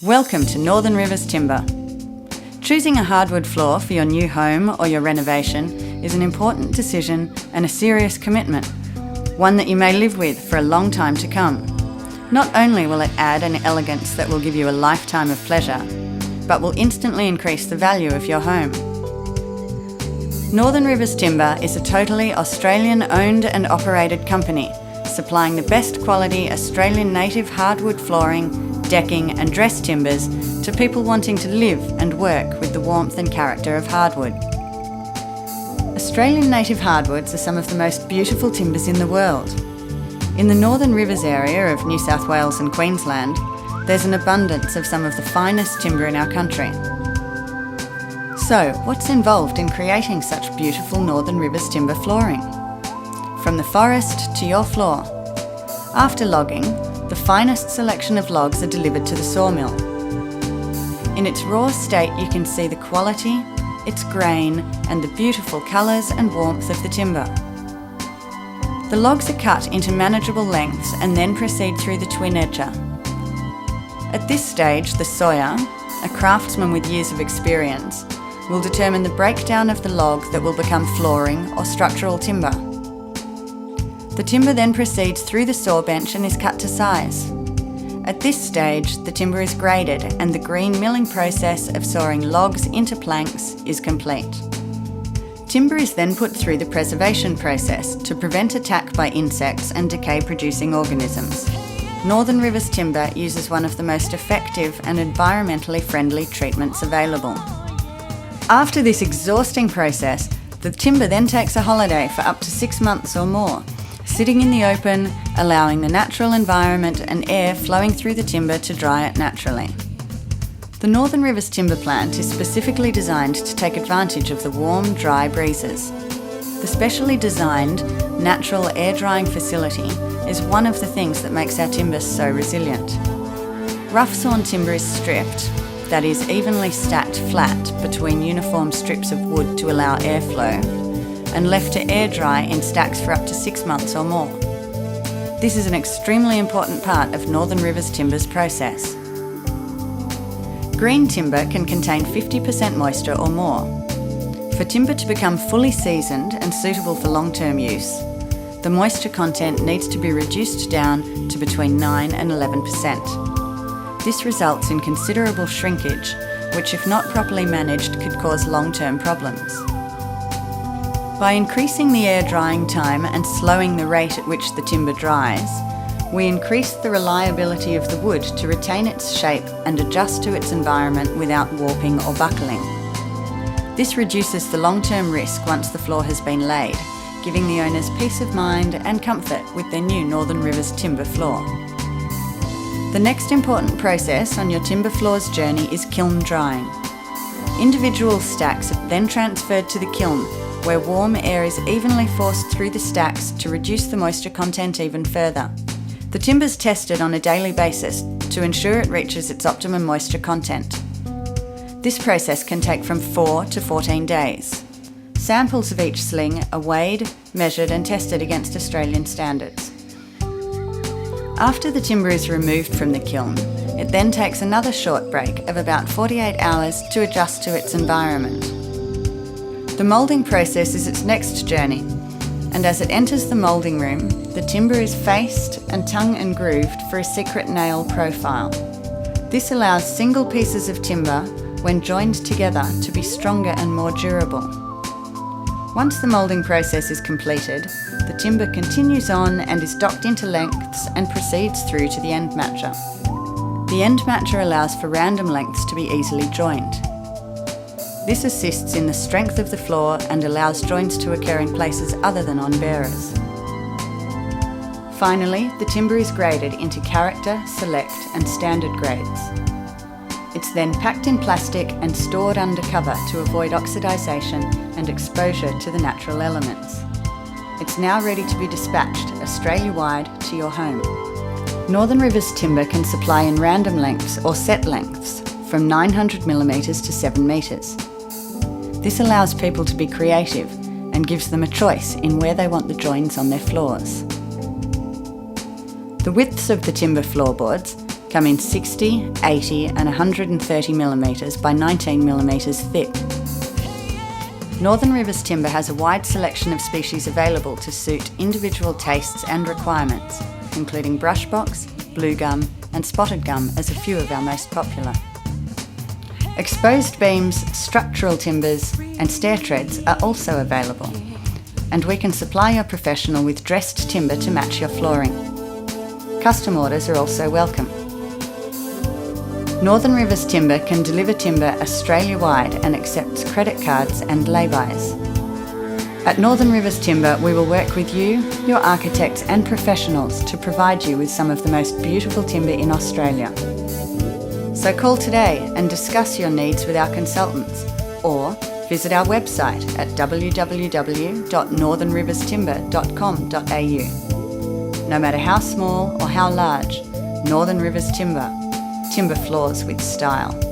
Welcome to Northern Rivers Timber. Choosing a hardwood floor for your new home or your renovation is an important decision and a serious commitment, one that you may live with for a long time to come. Not only will it add an elegance that will give you a lifetime of pleasure, but will instantly increase the value of your home. Northern Rivers Timber is a totally Australian-owned and operated company, supplying the best quality Australian native hardwood flooring, decking and dress timbers to people wanting to live and work with the warmth and character of hardwood. Australian native hardwoods are some of the most beautiful timbers in the world. In the Northern Rivers area of New South Wales and Queensland, there's an abundance of some of the finest timber in our country. So, what's involved in creating such beautiful Northern Rivers timber flooring? From the forest to your floor. After logging, the finest selection of logs are delivered to the sawmill. In its raw state, you can see the quality, its grain, and the beautiful colours and warmth of the timber. The logs are cut into manageable lengths and then proceed through the twin edger. At this stage, the sawyer, a craftsman with years of experience, will determine the breakdown of the log that will become flooring or structural timber. The timber then proceeds through the saw bench and is cut to size. At this stage, the timber is graded and the green milling process of sawing logs into planks is complete. Timber is then put through the preservation process to prevent attack by insects and decay-producing organisms. Northern Rivers Timber uses one of the most effective and environmentally friendly treatments available. After this exhausting process, the timber then takes a holiday for up to 6 months or more, sitting in the open, allowing the natural environment and air flowing through the timber to dry it naturally. The Northern Rivers Timber Plant is specifically designed to take advantage of the warm, dry breezes. The specially designed, natural air drying facility is one of the things that makes our timber so resilient. Rough sawn timber is stripped, that is evenly stacked flat between uniform strips of wood to allow airflow, and left to air dry in stacks for up to 6 months or more. This is an extremely important part of Northern Rivers Timber's process. Green timber can contain 50% moisture or more. For timber to become fully seasoned and suitable for long-term use, the moisture content needs to be reduced down to between 9 and 11%. This results in considerable shrinkage, which if not properly managed could cause long-term problems. By increasing the air drying time and slowing the rate at which the timber dries, we increase the reliability of the wood to retain its shape and adjust to its environment without warping or buckling. This reduces the long-term risk once the floor has been laid, giving the owners peace of mind and comfort with their new Northern Rivers timber floor. The next important process on your timber floor's journey is kiln drying. Individual stacks are then transferred to the kiln, where warm air is evenly forced through the stacks to reduce the moisture content even further. The timber is tested on a daily basis to ensure it reaches its optimum moisture content. This process can take from 4 to 14 days. Samples of each sling are weighed, measured and tested against Australian standards. After the timber is removed from the kiln, it then takes another short break of about 48 hours to adjust to its environment. The moulding process is its next journey, and as it enters the moulding room, the timber is faced and tongue and grooved for a secret nail profile. This allows single pieces of timber, when joined together, to be stronger and more durable. Once the moulding process is completed, the timber continues on and is docked into lengths and proceeds through to the end matcher. The end matcher allows for random lengths to be easily joined. This assists in the strength of the floor and allows joints to occur in places other than on bearers. Finally, the timber is graded into character, select and standard grades. It's then packed in plastic and stored under cover to avoid oxidisation and exposure to the natural elements. It's now ready to be dispatched Australia-wide to your home. Northern Rivers Timber can supply in random lengths or set lengths from 900mm to 7 metres. This allows people to be creative and gives them a choice in where they want the joins on their floors. The widths of the timber floorboards come in 60, 80 and 130 millimetres by 19 millimetres thick. Northern Rivers timber has a wide selection of species available to suit individual tastes and requirements, including brush box, blue gum and spotted gum as a few of our most popular. Exposed beams, structural timbers and stair treads are also available, and we can supply your professional with dressed timber to match your flooring. Custom orders are also welcome. Northern Rivers Timber can deliver timber Australia-wide and accepts credit cards and lay-bys. At Northern Rivers Timber, we will work with you, your architects and professionals to provide you with some of the most beautiful timber in Australia. So call today and discuss your needs with our consultants, or visit our website at www.northernriverstimber.com.au. No matter how small or how large, Northern Rivers Timber floors with style.